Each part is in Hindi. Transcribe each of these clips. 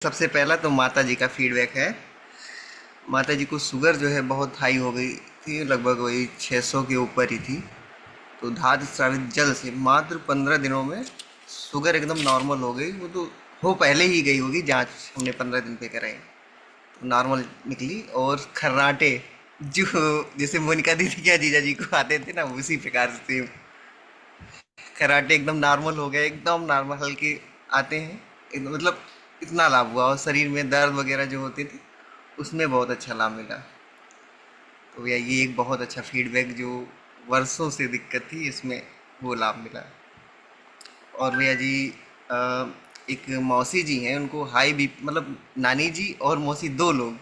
सबसे पहला तो माता जी का फीडबैक है। माता जी को शुगर जो है बहुत हाई हो गई थी, लगभग वही 600 के ऊपर ही थी। तो धात स्रावित जल से मात्र 15 दिनों में शुगर एकदम नॉर्मल हो गई। वो तो हो पहले ही गई होगी, जांच हमने 15 दिन पे कराई तो नॉर्मल निकली। और खर्राटे जो जैसे मोनिका दीदी क्या जीजा जी को आते थे ना, उसी प्रकार से खर्राटे एकदम नॉर्मल हो गए, एकदम नॉर्मल हल्के आते हैं एकदम। मतलब इतना लाभ हुआ, और शरीर में दर्द वगैरह जो होती थी उसमें बहुत अच्छा लाभ मिला। तो भैया ये एक बहुत अच्छा फीडबैक, जो वर्षों से दिक्कत थी इसमें वो लाभ मिला। और भैया जी अ, एक मौसी जी हैं, उनको हाई बी मतलब नानी जी और मौसी दो लोग,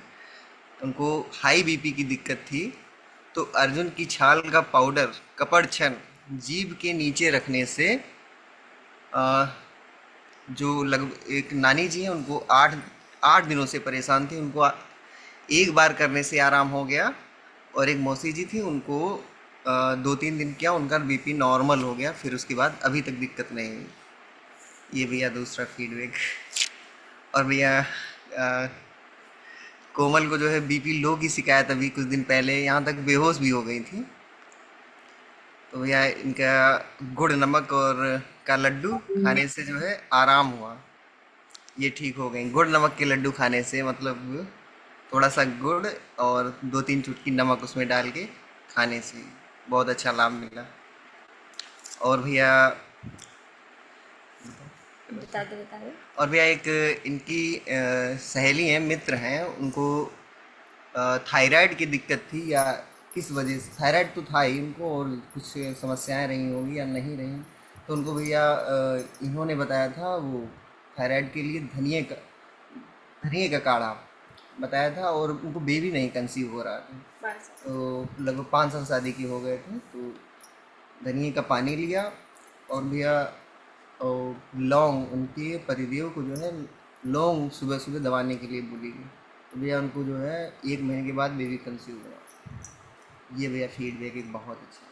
उनको हाई बीपी की दिक्कत थी। तो अर्जुन की छाल का पाउडर कपड़छन जीभ के नीचे रखने से अ, जो लगभग एक नानी जी हैं उनको आठ आठ दिनों से परेशान थे, उनको एक बार करने से आराम हो गया। और एक मौसी जी थी, उनको 2-3 दिन किया, उनका बीपी नॉर्मल हो गया, फिर उसके बाद अभी तक दिक्कत नहीं हुई। ये भैया दूसरा फीडबैक। और भैया कोमल को जो है बीपी लो की शिकायत अभी कुछ दिन पहले, यहाँ तक बेहोश भी हो गई थी। तो भैया इनका गुड़ नमक और का लड्डू खाने से जो है आराम हुआ, ये ठीक हो गई। गुड़ नमक के लड्डू खाने से, मतलब थोड़ा सा गुड़ और 2-3 चुटकी नमक उसमें डाल के खाने से बहुत अच्छा लाभ मिला। और भैया बता दो बता दो। और भैया एक इनकी सहेली हैं, मित्र हैं, उनको थायराइड की दिक्कत थी, या किस वजह से थायराइड तो था ही उनको, और कुछ समस्याएं रही होंगी या नहीं रही। तो उनको भैया इन्होंने बताया था, वो थायराइड के लिए धनिए का काढ़ा बताया था। और उनको बेबी नहीं कंसीव हो रहा था, तो लगभग 5 साल शादी के हो गए थे। तो धनिए का पानी लिया, और भैया लौंग, उनके पतिदेव को जो है लौंग सुबह सुबह दबाने के लिए बोली गई। तो भैया उनको जो है 1 महीने के बाद बेबी कंसीव हुआ। ये भैया फीडबैक एक बहुत अच्छा है।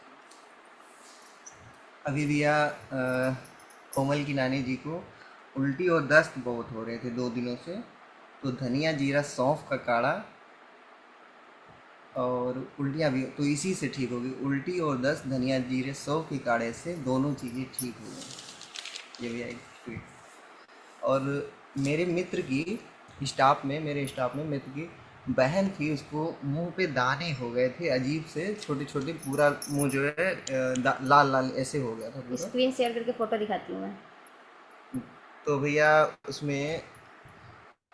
अभी भैया कोमल की नानी जी को उल्टी और दस्त बहुत हो रहे थे 2 दिनों से। तो धनिया जीरा सौंफ का काढ़ा और उल्टियाँ भी तो इसी से ठीक होगी। उल्टी और दस्त धनिया जीरे सौंफ के काढ़े से दोनों चीज़ें ठीक हो गई। ये भैया एक फीड। और मेरे मित्र की मेरे स्टाफ में मित्र की बहन थी, उसको मुंह पे दाने हो गए थे अजीब से, छोटे छोटे, पूरा मुंह जो है लाल लाल ऐसे हो गया था पूरा। स्क्रीन शेयर करके फोटो दिखाती हूँ मैं। तो भैया उसमें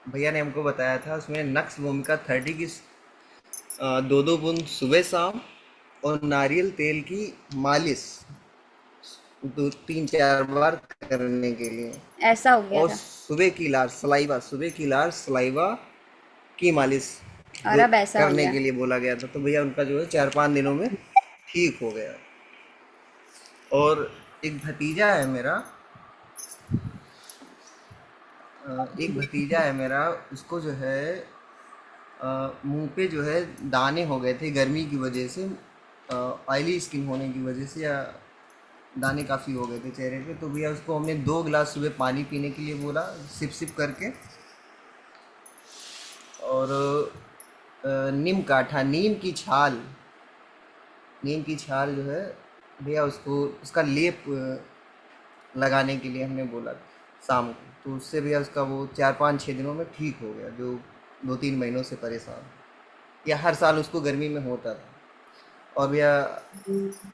भैया ने हमको बताया था, उसमें नक्स भूमिका 30 की 2-2 बूंद सुबह शाम, और नारियल तेल की मालिश 2-3-4 बार करने के लिए। ऐसा हो गया और था। सुबह की लार सलाइवा की मालिश और अब ऐसा हो करने गया। के लिए बोला गया था। तो भैया उनका जो है 4-5 दिनों में ठीक हो गया। और एक भतीजा है मेरा, एक भतीजा है मेरा, उसको जो है मुंह पे जो है दाने हो गए थे गर्मी की वजह से, ऑयली स्किन होने की वजह से, या दाने काफ़ी हो गए थे चेहरे पे। तो भैया उसको हमने 2 गिलास सुबह पानी पीने के लिए बोला, सिप सिप करके। और नीम काठा, नीम की छाल जो है भैया उसको, उसका लेप लगाने के लिए हमने बोला शाम को। तो उससे भैया उसका वो 4-5-6 दिनों में ठीक हो गया, जो 2-3 महीनों से परेशान। या हर साल उसको गर्मी में होता था। और भैया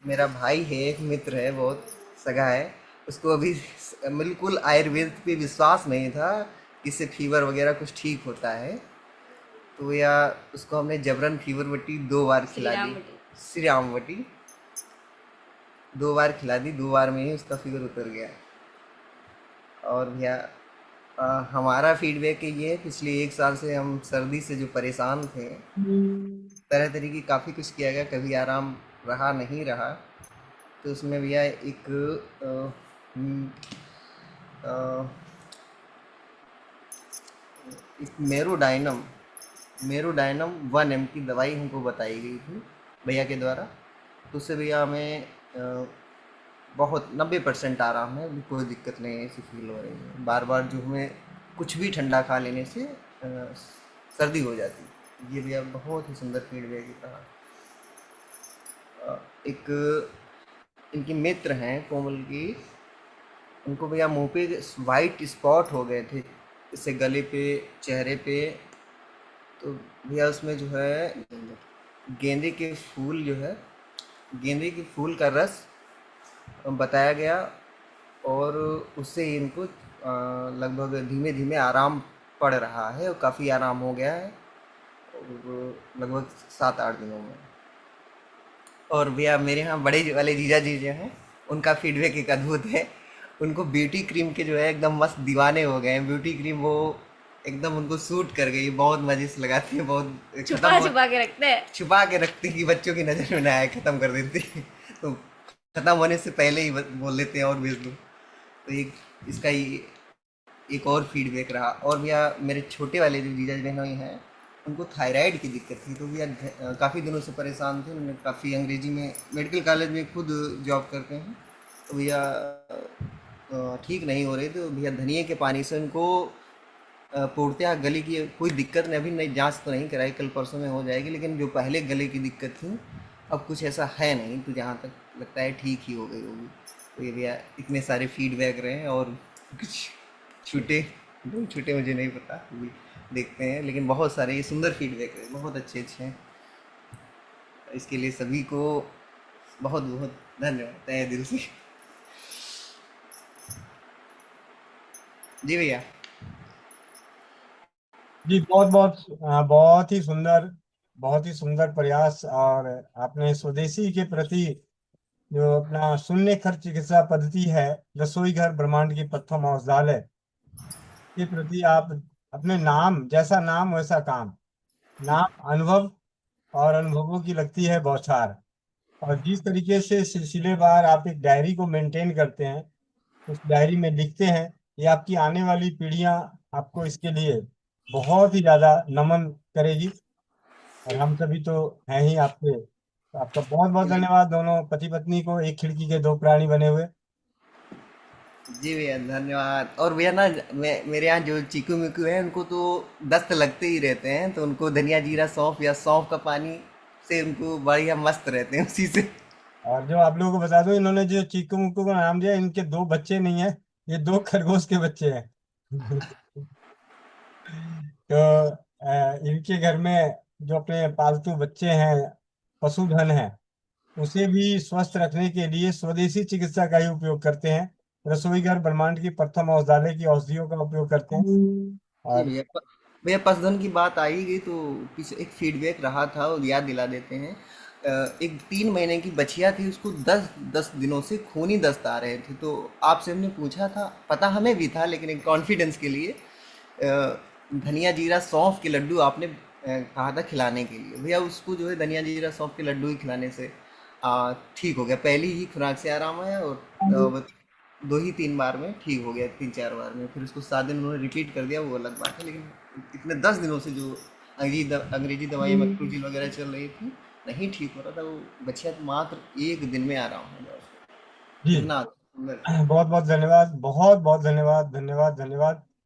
मेरा भाई है, एक मित्र है, बहुत सगा है, उसको अभी बिल्कुल आयुर्वेद पे विश्वास नहीं था कि इससे फीवर वगैरह कुछ ठीक होता है। तो भैया उसको हमने जबरन फीवर वटी 2 बार श्री खिला राम दी, बटी। श्री राम वटी 2 बार खिला दी, 2 बार में ही उसका फीवर उतर गया। और भैया हमारा फीडबैक ये है, पिछले 1 साल से हम सर्दी से जो परेशान थे, तरह तरह की काफ़ी कुछ किया गया, कभी आराम रहा नहीं रहा। तो उसमें भैया हम्म, अ, एक मेरोडाइनम 1 mg की दवाई हमको बताई गई थी भैया के द्वारा। तो उससे भैया हमें बहुत 90% आराम है, अभी कोई दिक्कत नहीं है, ऐसी फील हो रही है। बार बार जो हमें कुछ भी ठंडा खा लेने से सर्दी हो जाती है। ये भैया बहुत ही सुंदर फीडबैक रहा। एक इनकी मित्र हैं कोमल की, उनको भैया मुंह पे वाइट स्पॉट हो गए थे, इससे गले पे, चेहरे पे। तो भैया उसमें जो है गेंदे के फूल जो है, गेंदे के फूल का रस बताया गया, और उससे ही इनको लगभग धीमे धीमे आराम पड़ रहा है, और काफ़ी आराम हो गया है, और लगभग 7-8 दिनों में। और भैया मेरे यहाँ बड़े वाले जीजा जी जो हैं, उनका फीडबैक एक अद्भुत है। उनको ब्यूटी क्रीम के जो है एकदम मस्त दीवाने हो गए हैं। ब्यूटी क्रीम वो एकदम उनको सूट कर गई, बहुत मजे से लगाती है, बहुत खत्म छुपा हो, छुपा के रखते हैं। छुपा के रखती कि बच्चों की नज़र में ना आए, ख़त्म कर देती तो ख़त्म होने से पहले ही बोल देते हैं और भेज दो। तो एक इसका ही एक और फीडबैक रहा। और भैया मेरे छोटे वाले जो जीजा बहनोई हैं, उनको थायराइड की दिक्कत थी, तो भैया काफ़ी दिनों से परेशान थे। उन्होंने काफ़ी अंग्रेजी में मेडिकल कॉलेज में खुद जॉब करते हैं, तो भैया ठीक नहीं हो रहे थे। तो भैया धनिए के पानी से उनको पूर्णतः गले की कोई दिक्कत नहीं, अभी नहीं, जांच तो नहीं कराई, कल परसों में हो जाएगी, लेकिन जो पहले गले की दिक्कत थी अब कुछ ऐसा है नहीं, तो जहाँ तक लगता है ठीक ही हो गई होगी। तो ये भैया इतने सारे फीडबैक रहे हैं, और कुछ छूटे, दो छूटे मुझे नहीं पता, अभी देखते हैं, लेकिन बहुत सारे ये सुंदर फीडबैक रहे, बहुत अच्छे अच्छे हैं। इसके लिए सभी को बहुत बहुत धन्यवाद तहे दिल से। जी भैया। जी बहुत बहुत बहुत ही सुंदर, बहुत ही सुंदर प्रयास। और आपने स्वदेशी के प्रति जो अपना शून्य खर्च चिकित्सा पद्धति है, रसोई घर ब्रह्मांड की प्रथम औषधालय के प्रति आप अपने नाम, जैसा नाम वैसा काम, नाम अनुभव और अनुभवों की लगती है बौछार। और जिस तरीके से सिलसिलेवार आप एक डायरी को मेंटेन करते हैं, उस डायरी में लिखते हैं, ये आपकी आने वाली पीढ़ियां आपको इसके लिए बहुत ही ज्यादा नमन करेगी। और हम सभी तो हैं ही आपके। तो आपका बहुत बहुत जी धन्यवाद, दोनों पति पत्नी को, एक खिड़की के दो प्राणी बने हुए। जी भैया धन्यवाद। और भैया ना, मेरे यहाँ जो चीकू मिकू है, उनको तो दस्त लगते ही रहते हैं, तो उनको धनिया जीरा सौंफ या सौंफ का पानी से उनको बढ़िया मस्त रहते हैं उसी से। और जो आप लोगों को बता दो, इन्होंने जो चीकू मुक्कू को नाम दिया, इनके दो बच्चे नहीं है, ये दो खरगोश के बच्चे हैं। तो इनके घर में जो अपने पालतू बच्चे हैं, पशुधन है, उसे भी स्वस्थ रखने के लिए स्वदेशी चिकित्सा का ही उपयोग करते हैं। रसोई घर ब्रह्मांड की प्रथम औषधालय की औषधियों का उपयोग करते हैं। जी और भैया, भैया पशुधन की बात आ ही गई, तो पीछे एक फीडबैक रहा था और याद दिला देते हैं। एक 3 महीने की बछिया थी, उसको 10 दिनों से खूनी दस्त आ रहे थे, तो आपसे हमने पूछा था, पता हमें भी था, लेकिन एक कॉन्फिडेंस के लिए धनिया जीरा सौंफ के लड्डू आपने कहा था खिलाने के लिए। भैया उसको जो है धनिया जीरा सौंफ के लड्डू ही खिलाने से ठीक हो गया, पहली ही खुराक से आराम आया, और वो 2 ही 3 बार में ठीक हो गया, 3-4 बार में। फिर उसको 7 दिन उन्होंने रिपीट कर दिया, वो अलग बात है, लेकिन इतने 10 दिनों से जो अंग्रेजी दवाई मैक्रोजिल वगैरह चल रही थी, नहीं ठीक हो रहा था वो बच्चा, तो मात्र 1 दिन में आराम हो गया उसको। जी इतना सुंदर। बहुत बहुत धन्यवाद, बहुत बहुत धन्यवाद, धन्यवाद धन्यवाद।